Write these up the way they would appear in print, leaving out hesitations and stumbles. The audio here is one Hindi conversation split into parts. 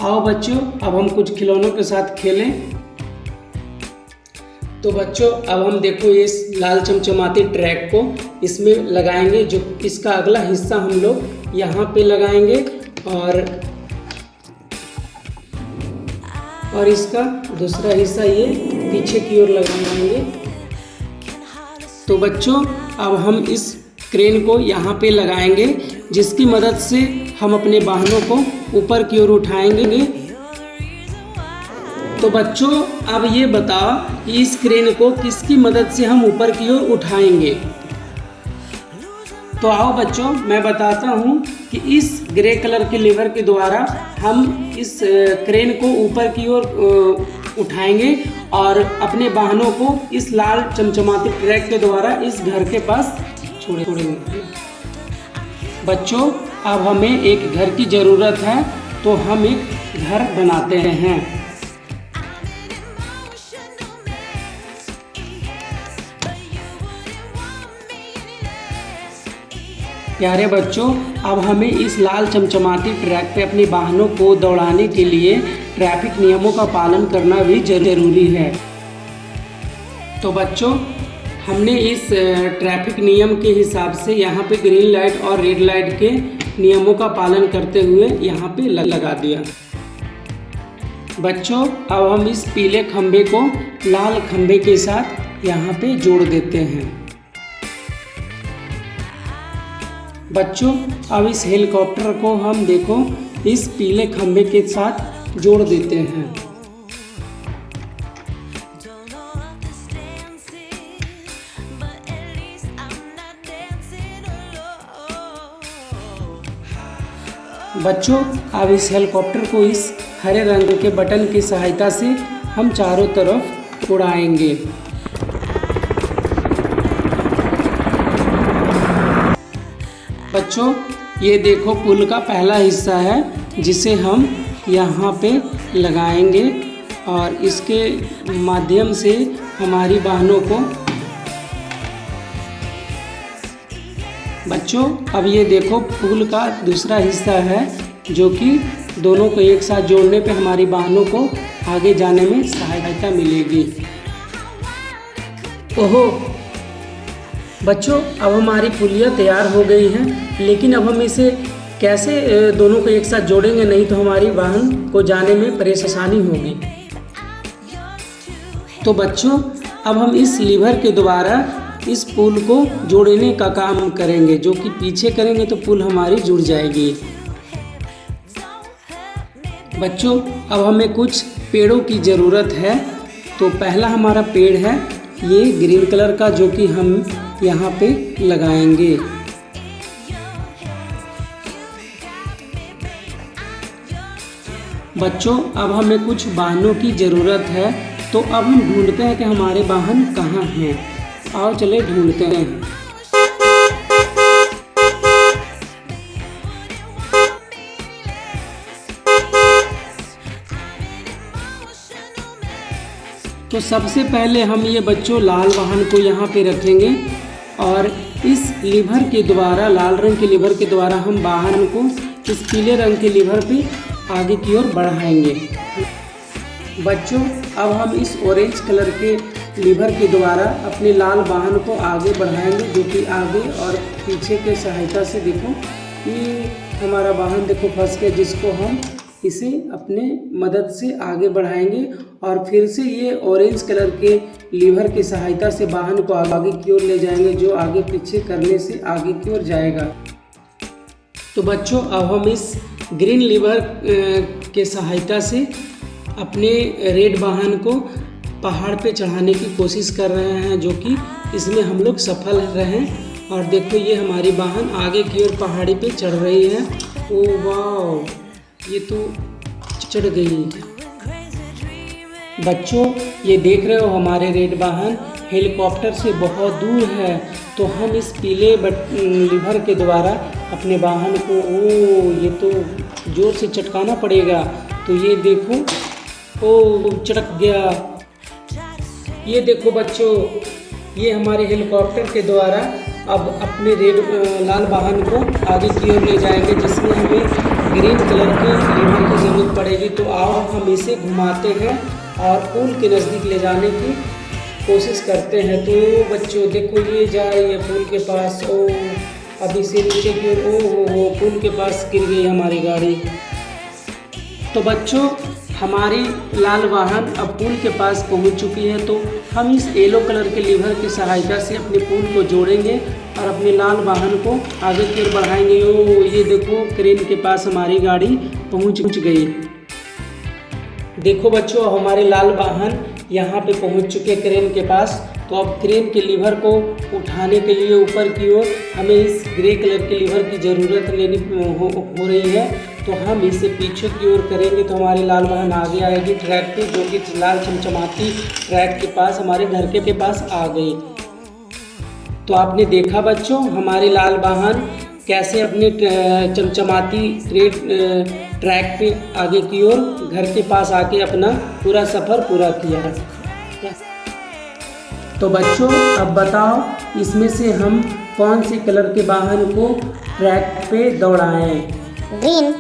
आओ बच्चों, अब हम कुछ खिलौनों के साथ खेलें। तो बच्चों, अब हम देखो इस लाल चमचमाती ट्रैक को इसमें लगाएंगे। जो इसका अगला हिस्सा हम लोग यहाँ पे लगाएंगे और इसका दूसरा हिस्सा ये पीछे की ओर लगाएंगे। तो बच्चों, अब हम इस क्रेन को यहाँ पे लगाएंगे, जिसकी मदद से हम अपने वाहनों को ऊपर की ओर उठाएंगे। तो बच्चों, अब ये बताओ कि इस क्रेन को किसकी मदद से हम ऊपर की ओर उठाएंगे। तो आओ बच्चों, मैं बताता हूँ कि इस ग्रे कलर के लीवर के द्वारा हम इस क्रेन को ऊपर की ओर उठाएंगे और अपने वाहनों को इस लाल चमचमाती ट्रैक के द्वारा इस घर के पास छोड़ेंगे। बच्चों, अब हमें एक घर की ज़रूरत है, तो हम एक घर बनाते हैं। प्यारे बच्चों, अब हमें इस लाल चमचमाती ट्रैक पे अपने वाहनों को दौड़ाने के लिए ट्रैफिक नियमों का पालन करना भी जरूरी है। तो बच्चों, हमने इस ट्रैफिक नियम के हिसाब से यहाँ पे ग्रीन लाइट और रेड लाइट के नियमों का पालन करते हुए यहाँ पे लगा दिया। बच्चों, अब हम इस पीले खंभे को लाल खंभे के साथ यहाँ पे जोड़ देते हैं। बच्चों, अब इस हेलीकॉप्टर को हम देखो इस पीले खंभे के साथ जोड़ देते हैं। बच्चों, अब इस हेलीकॉप्टर को इस हरे रंग के बटन की सहायता से हम चारों तरफ उड़ाएंगे। बच्चों, ये देखो पुल का पहला हिस्सा है, जिसे हम यहाँ पे लगाएंगे और इसके माध्यम से हमारी वाहनों को। बच्चों, अब ये देखो पुल का दूसरा हिस्सा है, जो कि दोनों को एक साथ जोड़ने पे हमारी वाहनों को आगे जाने में सहायता मिलेगी। ओहो बच्चों, अब हमारी पुलिया तैयार हो गई है, लेकिन अब हम इसे कैसे दोनों को एक साथ जोड़ेंगे, नहीं तो हमारी वाहन को जाने में परेशानी होगी। तो बच्चों, अब हम इस लीवर के द्वारा इस पुल को जोड़ने का काम करेंगे, जो कि पीछे करेंगे तो पुल हमारी जुड़ जाएगी। बच्चों, अब हमें कुछ पेड़ों की ज़रूरत है। तो पहला हमारा पेड़ है ये ग्रीन कलर का, जो कि हम यहाँ पे लगाएंगे। बच्चों, अब हमें कुछ वाहनों की ज़रूरत है, तो अब हम ढूंढते हैं कि हमारे वाहन कहाँ हैं। आओ चले ढूंढते हैं। तो सबसे पहले हम ये बच्चों लाल वाहन को यहाँ पे रखेंगे और इस लीवर के द्वारा, लाल रंग के लीवर के द्वारा हम वाहन को इस पीले रंग के लीवर पे आगे की ओर बढ़ाएंगे। बच्चों, अब हम इस ऑरेंज कलर के लीवर के द्वारा अपने लाल वाहन को आगे बढ़ाएंगे, जो कि आगे और पीछे के सहायता से देखो ये हमारा वाहन देखो फंस गया, जिसको हम इसे अपने मदद से आगे बढ़ाएंगे और फिर से ये ऑरेंज कलर के लीवर की सहायता से वाहन को आगे की ओर ले जाएंगे, जो आगे पीछे करने से आगे की ओर जाएगा। तो बच्चों, अब हम इस ग्रीन लीवर के सहायता से अपने रेड वाहन को पहाड़ पे चढ़ाने की कोशिश कर रहे हैं, जो कि इसमें हम लोग सफल रहे। और देखो ये हमारी वाहन आगे की ओर पहाड़ी पे चढ़ रही है। ओ वाह, ये तो चढ़ गई। बच्चों, ये देख रहे हो हमारे रेड वाहन हेलीकॉप्टर से बहुत दूर है, तो हम इस पीले लीवर के द्वारा अपने वाहन को ये तो ज़ोर से चटकाना पड़ेगा। तो ये देखो चटक गया। ये देखो बच्चों, ये हमारे हेलीकॉप्टर के द्वारा अब अपने लाल वाहन को आगे की ओर ले जाएंगे, जिसमें हमें ग्रीन कलर के लीवर की ज़रूरत पड़ेगी। पड़ेगी। तो आओ हम इसे घुमाते हैं और पुल के नज़दीक ले जाने की कोशिश करते हैं। तो बच्चों देखो ये जा रही है पुल के पास। ओ अभी से नीचे की ओर, ओ पुल के पास गिर गई हमारी गाड़ी। तो बच्चों हमारी लाल वाहन अब पुल के पास पहुंच चुकी है। तो हम इस येलो कलर के लीवर की सहायता से अपने पुल को जोड़ेंगे और अपने लाल वाहन को आगे की ओर बढ़ाएंगे। ओ ये देखो क्रेन के पास हमारी गाड़ी पहुंच गई। देखो बच्चों हमारे लाल वाहन यहाँ पे पहुँच चुके क्रेन के पास। तो अब क्रेन के लीवर को उठाने के लिए ऊपर की ओर हमें इस ग्रे कलर के लीवर की ज़रूरत लेनी हो रही है। तो हम इसे पीछे की ओर करेंगे तो हमारी लाल वाहन आगे आएगी ट्रैक पे, जो कि लाल चमचमाती ट्रैक के पास हमारे घर के पास आ गई। तो आपने देखा बच्चों हमारी लाल वाहन कैसे अपने चमचमाती ट्रैक पे आगे की ओर घर के पास आके अपना पूरा सफ़र पूरा किया। तो बच्चों अब बताओ इसमें से हम कौन से कलर के वाहन को ट्रैक पे दौड़ाएं? ग्रीन।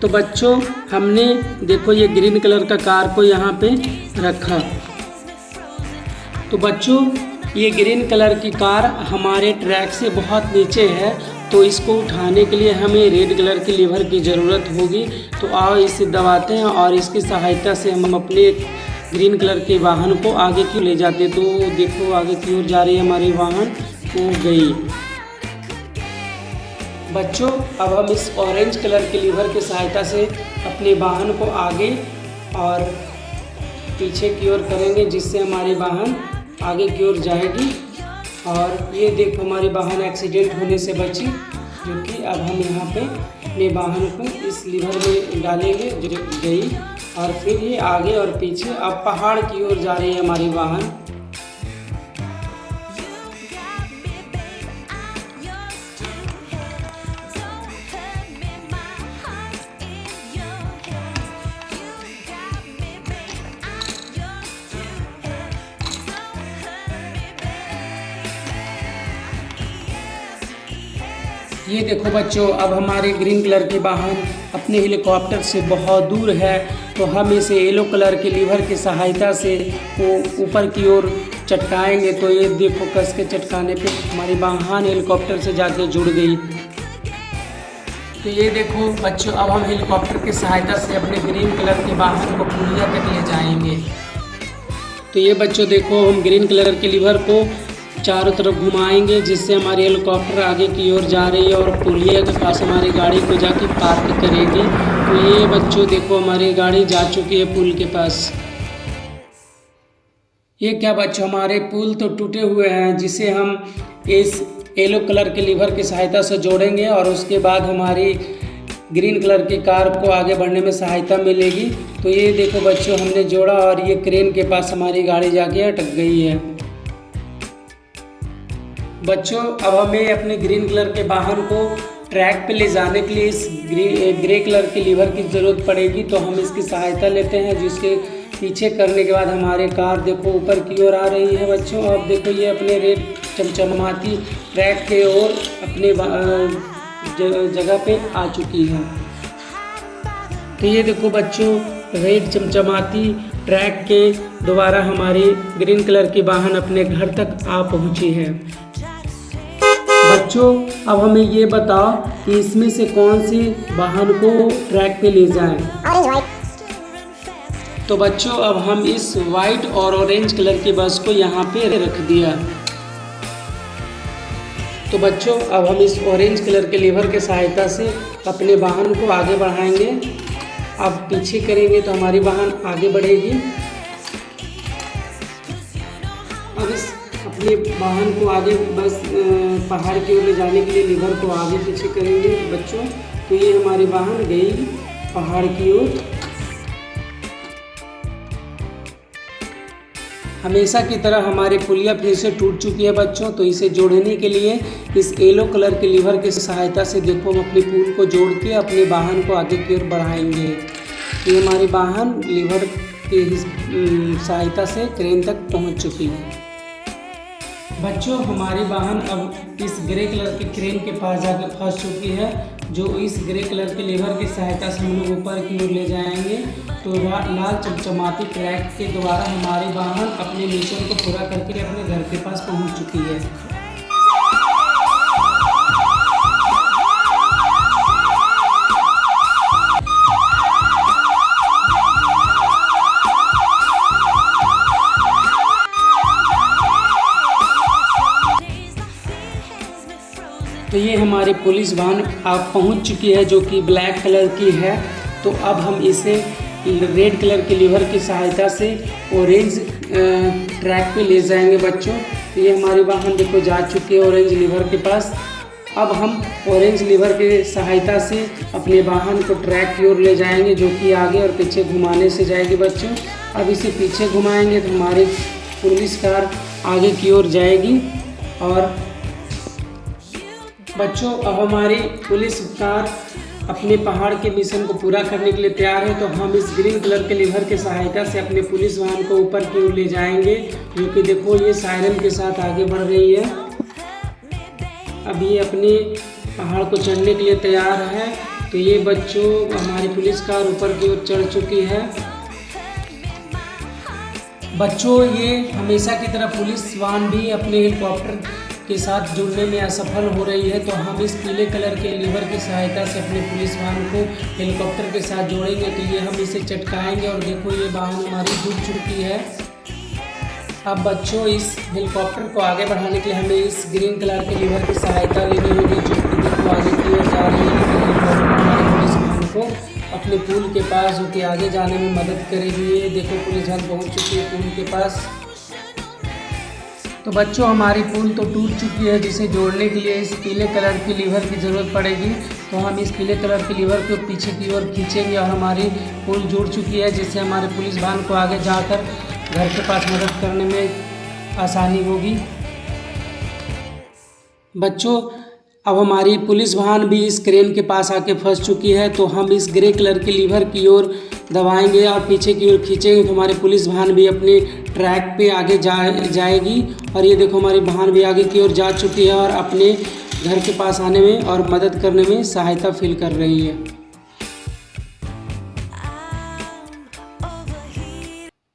तो बच्चों हमने देखो ये ग्रीन कलर का कार को यहाँ पे रखा। तो बच्चों ये ग्रीन कलर की कार हमारे ट्रैक से बहुत नीचे है। तो इसको उठाने के लिए हमें रेड कलर के लीवर की ज़रूरत होगी। तो आओ इसे दबाते हैं और इसकी सहायता से हम अपने ग्रीन कलर के वाहन को आगे की ले जाते। तो देखो आगे की ओर जा रही है हमारी वाहन, हो गई। बच्चों अब हम इस ऑरेंज कलर के लीवर की सहायता से अपने वाहन को आगे और पीछे की ओर करेंगे, जिससे हमारी वाहन आगे की ओर जाएगी। और ये देखो हमारी वाहन एक्सीडेंट होने से बची, जो कि अब हम यहाँ पे अपने वाहन को इस लीवर में डालेंगे, जो गई। और फिर ये आगे और पीछे अब पहाड़ की ओर जा रही है हमारी वाहन। ये देखो बच्चों अब हमारे ग्रीन कलर के वाहन अपने हेलीकॉप्टर से बहुत दूर है। तो हम इसे येलो कलर के लीवर की सहायता से वो ऊपर की ओर चटकाएंगे। तो ये देखो कस के चटकाने पे हमारी वाहन हेलीकॉप्टर से जाके जुड़ गई। तो ये देखो बच्चों अब हम हेलीकॉप्टर की सहायता से अपने ग्रीन कलर के वाहन को पुलिया तक ले जाएंगे। तो ये बच्चों देखो हम ग्रीन कलर के लीवर को चारों तरफ घुमाएंगे, जिससे हमारी हेलीकॉप्टर आगे की ओर जा रही है और पुलिया के पास हमारी गाड़ी को जाके पार्क करेगी। तो ये बच्चों देखो हमारी गाड़ी जा चुकी है पुल के पास। ये क्या बच्चों हमारे पुल तो टूटे हुए हैं, जिसे हम इस येलो कलर के लीवर की सहायता से जोड़ेंगे और उसके बाद हमारी ग्रीन कलर की कार को आगे बढ़ने में सहायता मिलेगी। तो ये देखो बच्चों हमने जोड़ा और ये क्रेन के पास हमारी गाड़ी जाके अटक गई है। बच्चों अब हमें अपने ग्रीन कलर के वाहन को ट्रैक पे ले जाने के लिए इस ग्रे कलर के लीवर की ज़रूरत पड़ेगी। तो हम इसकी सहायता लेते हैं, जिसके पीछे करने के बाद हमारे कार देखो ऊपर की ओर आ रही है बच्चों। अब देखो ये अपने रेड चमचमाती ट्रैक के ओर अपने जगह पे आ चुकी है। तो ये देखो बच्चों रेड चमचमाती ट्रैक के द्वारा हमारी ग्रीन कलर की वाहन अपने घर तक आ पहुंची है। बच्चों अब हमें ये बताओ कि इसमें से कौन सी वाहन को ट्रैक पे ले जाएं? Orange white. तो बच्चों अब हम इस वाइट और ऑरेंज कलर की बस को यहाँ पे रख दिया। तो बच्चों अब हम इस ऑरेंज कलर के लीवर की सहायता से अपने वाहन को आगे बढ़ाएंगे। अब पीछे करेंगे तो हमारी वाहन आगे बढ़ेगी। अब इस अपने वाहन को आगे बस पहाड़ की ओर ले जाने के लिए लीवर को आगे पीछे करेंगे बच्चों। तो ये हमारी वाहन गई पहाड़ की ओर। हमेशा की तरह हमारी पुलिया फिर से टूट चुकी है बच्चों। तो इसे जोड़ने के लिए इस येलो कलर के लीवर की सहायता से देखो हम अपनी पुल को जोड़ के अपने वाहन को आगे की ओर बढ़ाएंगे। ये हमारी वाहन लीवर की सहायता से क्रेन तक पहुंच चुकी है। बच्चों हमारी वाहन अब इस ग्रे कलर के क्रेन के पास जाकर फंस चुकी है, जो इस ग्रे कलर के लीवर की सहायता से हम लोग ऊपर की ओर ले जाएंगे। तो लाल चमचमाती ट्रैक के द्वारा हमारी वाहन अपने मिशन को पूरा करके अपने घर के पास पहुंच चुकी है। तो ये हमारी पुलिस वाहन अब पहुंच चुकी है, जो कि ब्लैक कलर की है। तो अब हम इसे रेड कलर के लीवर की सहायता से ऑरेंज ट्रैक पे ले जाएंगे बच्चों। तो ये हमारी वाहन देखो जा चुकी है ऑरेंज लीवर के पास। अब हम ऑरेंज लीवर की सहायता से अपने वाहन को ट्रैक की ओर ले जाएंगे, जो कि आगे और पीछे घुमाने से जाएगी बच्चों। अब इसे पीछे घुमाएंगे तो हमारी पुलिस कार आगे की ओर जाएगी। और बच्चों अब हमारी पुलिस कार अपने पहाड़ के मिशन को पूरा करने के लिए तैयार है। तो हम इस ग्रीन कलर के लीवर की सहायता से अपने पुलिस वाहन को ऊपर की ओर ले जाएंगे, जो कि देखो ये सायरन के साथ आगे बढ़ रही है। अब ये अपने पहाड़ को चढ़ने के लिए तैयार है। तो ये बच्चों हमारी पुलिस कार ऊपर की ओर चढ़ चुकी है। बच्चों ये हमेशा की तरह पुलिस वाहन भी अपने हेलीकॉप्टर के साथ जुड़ने में असफल हो रही है। तो हम इस पीले कलर के लीवर की सहायता से अपने पुलिस वाहन को हेलीकॉप्टर के साथ जोड़ेंगे। तो ये हम इसे चटकाएंगे और देखो ये वाहन हमारी जुड़ चुकी है। अब बच्चों इस हेलीकॉप्टर को आगे बढ़ाने के लिए हमें इस ग्रीन कलर के लीवर की सहायता लेनी होगी, जो कि देखो आगे की ओर जा रही है। हमारे पुलिस वाहन को अपने पुल के पास, जो कि आगे जाने में मदद करेगी। ये देखो पुलिस वाहन पहुँच चुकी है पुल के पास। तो बच्चों हमारी पुल तो टूट चुकी है, जिसे जोड़ने के लिए इस पीले कलर की लीवर की ज़रूरत पड़ेगी। तो हम इस पीले कलर के लीवर को पीछे की ओर खींचेंगे और हमारी पुल जुड़ चुकी है, जिससे हमारे पुलिस वाहन को आगे जाकर घर के पास मदद करने में आसानी होगी। बच्चों अब हमारी पुलिस वाहन भी इस क्रेन के पास आके फंस चुकी है। तो हम इस ग्रे कलर के लीवर की ओर दबाएंगे और पीछे की ओर खींचेंगे, तो हमारी पुलिस वाहन भी अपने ट्रैक पे आगे जाएगी। और ये देखो हमारी वाहन भी आगे की ओर जा चुकी है और अपने घर के पास आने में और मदद करने में सहायता फील कर रही है।